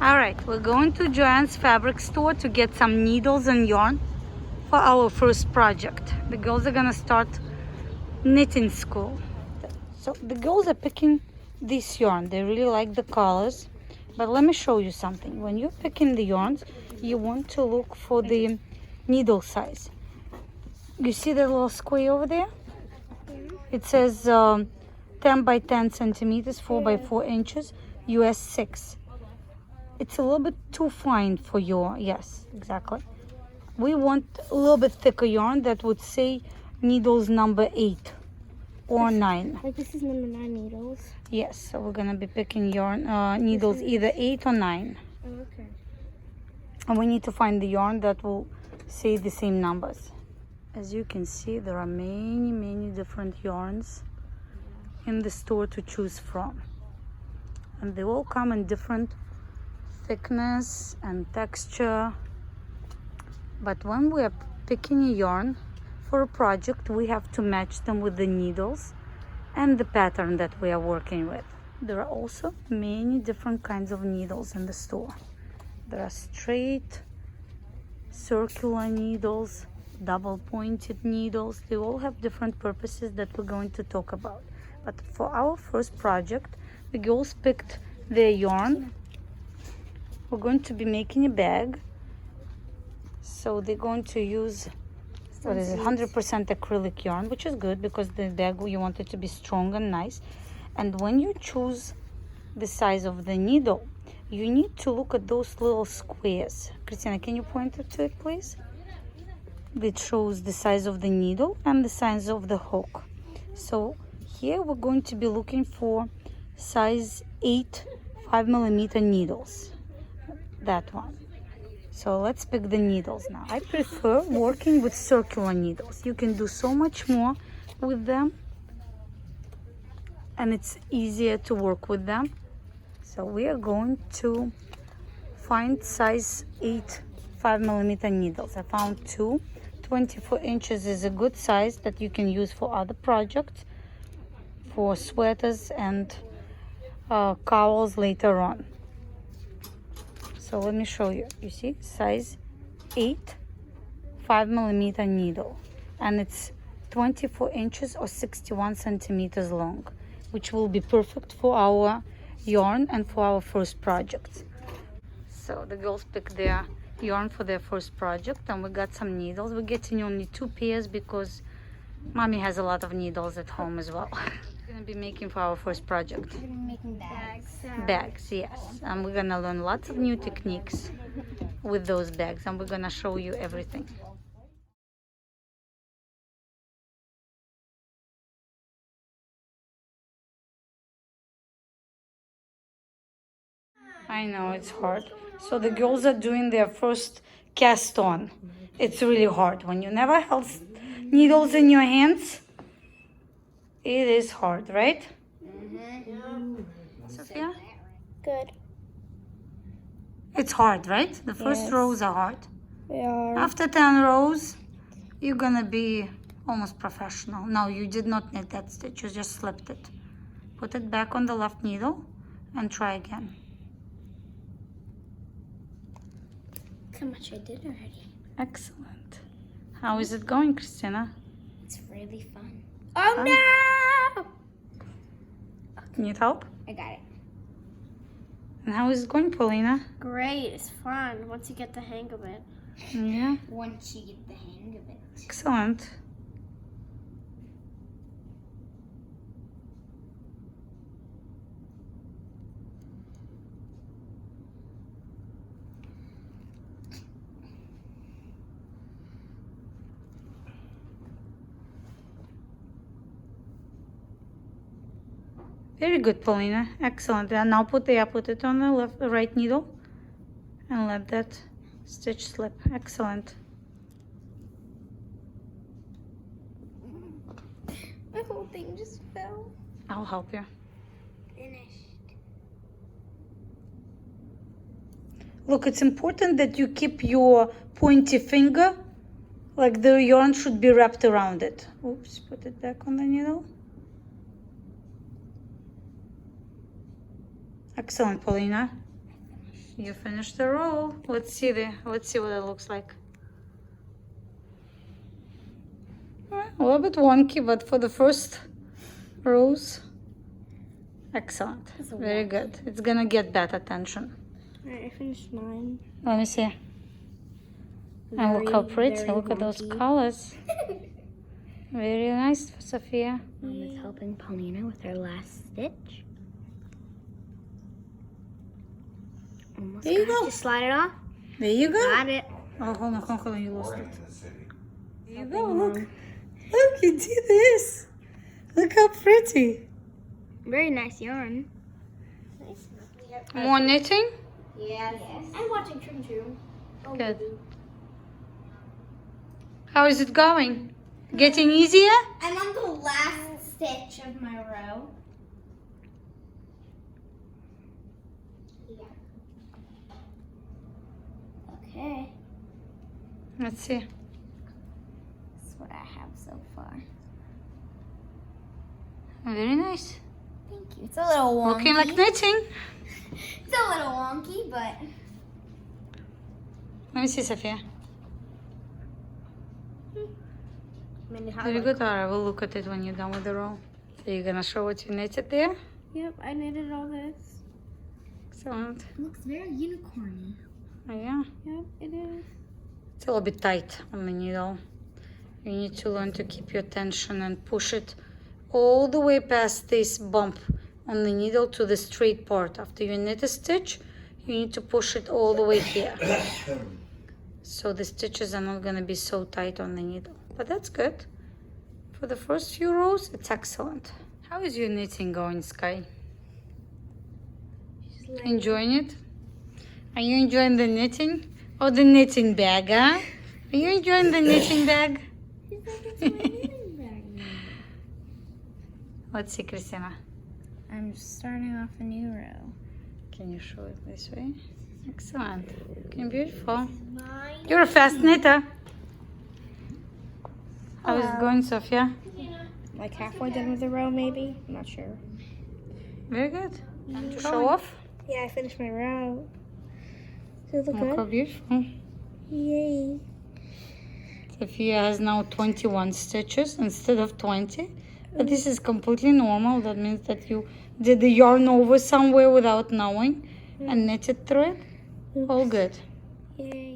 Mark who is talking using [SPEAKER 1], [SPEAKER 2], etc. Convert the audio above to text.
[SPEAKER 1] All right, we're going to Joann's fabric store to get some needles and yarn for our first project. The girls are gonna start knitting school. So the girls are picking this yarn. They really like the colors. But let me show you something. When you're picking the yarns, you want to look for the needle size. You see that little square over there? It says 10 by 10 centimeters, 4 by 4 inches, US 6. It's a little bit too fine for your, yes, exactly. We want a little bit thicker yarn that would say needles number 8 or 9.
[SPEAKER 2] Like this is number 9 needles?
[SPEAKER 1] Yes, so we're gonna be picking yarn needles either 8 or 9.
[SPEAKER 2] Oh, okay.
[SPEAKER 1] And we need to find the yarn that will say the same numbers. As you can see, there are many different yarns in the store to choose from. And they all come in different thickness and texture. But when we are picking a yarn for a project, we have to match them with the needles and the pattern that we are working with. There are also many different kinds of needles in the store. There are straight, circular needles, double pointed needles. They all have different purposes that we're going to talk about. But for our first project, the girls picked their yarn. We're going to be making a bag. So they're going to use, what is it, 100% acrylic yarn, which is good because the bag, you want it to be strong and nice. And when you choose the size of the needle, you need to look at those little squares. Christina, can you point to it, please? It shows the size of the needle and the size of the hook. So here we're going to be looking for size 8 5mm needles. That one. So let's pick the needles now. I prefer working with circular needles. You can do so much more with them and it's easier to work with them. So we are going to find size 8 5mm needles. I found 2. 24 inches is a good size that you can use for other projects, for sweaters and cowls later on. So let me show you. You see, size 8 5mm needle, and it's 24 inches or 61 centimeters long, which will be perfect for our yarn and for our first project. So the girls picked their yarn for their first project, and we got some needles. We're getting only 2 pairs because mommy has a lot of needles at home as well. We're gonna be making for our first project.
[SPEAKER 2] We're making bags.
[SPEAKER 1] Bags, yes. And we're gonna learn lots of new techniques with those bags, and we're gonna show you everything. I know it's hard. So the girls are doing their first cast on. It's really hard when you never held needles in your hands. It is hard, right? Sophia?
[SPEAKER 2] Good.
[SPEAKER 1] It's hard, right? The first
[SPEAKER 2] Yes.
[SPEAKER 1] rows are hard.
[SPEAKER 2] We are.
[SPEAKER 1] After 10 rows, you're gonna be almost professional. No, you did not knit that stitch, you just slipped it. Put it back on the left needle and try again.
[SPEAKER 2] Look how much I did already.
[SPEAKER 1] Excellent. How is it going, Christina?
[SPEAKER 2] It's really fun. Oh no!
[SPEAKER 1] Need help?
[SPEAKER 2] I got it.
[SPEAKER 1] And how is it going, Paulina?
[SPEAKER 2] Great. It's fun once you get the hang of it.
[SPEAKER 1] Yeah,
[SPEAKER 2] Once you get the hang of it.
[SPEAKER 1] excellent. Very good, Paulina. Excellent. And now put it on the right needle and let that stitch slip. Excellent.
[SPEAKER 2] My whole thing just fell.
[SPEAKER 1] I'll help you.
[SPEAKER 2] Finished.
[SPEAKER 1] Look, it's important that you keep your pointy finger, like the yarn should be wrapped around it. Oops, put it back on the needle. Excellent, Paulina. You finished the row. Let's see what it looks like. A little bit wonky, but for the first rows, excellent. Very good. It's gonna get that attention.
[SPEAKER 2] Alright, I finished mine.
[SPEAKER 1] Let me see. And look how pretty. Look at those colors. Very nice for Sophia.
[SPEAKER 2] Mom is helping Paulina with her last stitch. Almost
[SPEAKER 1] There you
[SPEAKER 2] got it.
[SPEAKER 1] go.
[SPEAKER 2] Just slide it off.
[SPEAKER 1] There you go.
[SPEAKER 2] Got it.
[SPEAKER 1] Oh, hold on, you lost it. There you go, look. Look, you did this. Look how pretty.
[SPEAKER 2] Very nice yarn.
[SPEAKER 1] More knitting?
[SPEAKER 2] Yes. I'm watching Chum Chum. Oh,
[SPEAKER 1] Good. How is it going? Getting easier?
[SPEAKER 2] I'm on the last stitch of my row. Yeah. Okay.
[SPEAKER 1] Let's see.
[SPEAKER 2] That's what I have so far.
[SPEAKER 1] Very nice.
[SPEAKER 2] Thank you. It's a little wonky.
[SPEAKER 1] Looking like knitting.
[SPEAKER 2] It's a little wonky, but
[SPEAKER 1] Let me see, Sophia. Very
[SPEAKER 2] Very
[SPEAKER 1] good. Alright, we'll look at it when you're done with the row. So you're gonna show what you knitted there?
[SPEAKER 2] Yep, I knitted all this.
[SPEAKER 1] Excellent.
[SPEAKER 2] It looks very unicorny.
[SPEAKER 1] Oh, yeah.
[SPEAKER 2] Yep, it is.
[SPEAKER 1] It's a little bit tight on the needle. You need to learn to keep your tension and push it all the way past this bump on the needle to the straight part. After you knit a stitch, you need to push it all the way here. So the stitches are not going to be so tight on the needle. But that's good. For the first few rows, it's excellent. How is your knitting going, Sky? Enjoying it? Are you enjoying the knitting? Or the knitting bag, huh? Are you enjoying the knitting bag? Let's see, Christina.
[SPEAKER 2] I'm starting off a new row.
[SPEAKER 1] Can you show it this way? Excellent. Looking beautiful. You're a fast knitter. How is it going, Sophia?
[SPEAKER 2] Like halfway done with the row, maybe? I'm not sure.
[SPEAKER 1] Very good. To show off.
[SPEAKER 2] Yeah, I finished my row. Does it look
[SPEAKER 1] Look how
[SPEAKER 2] good?
[SPEAKER 1] beautiful.
[SPEAKER 2] Yay.
[SPEAKER 1] Sophia has now 21 stitches instead of 20. But this is completely normal. That means that you did the yarn over somewhere without knowing and knitted through it. All good.
[SPEAKER 2] Yay.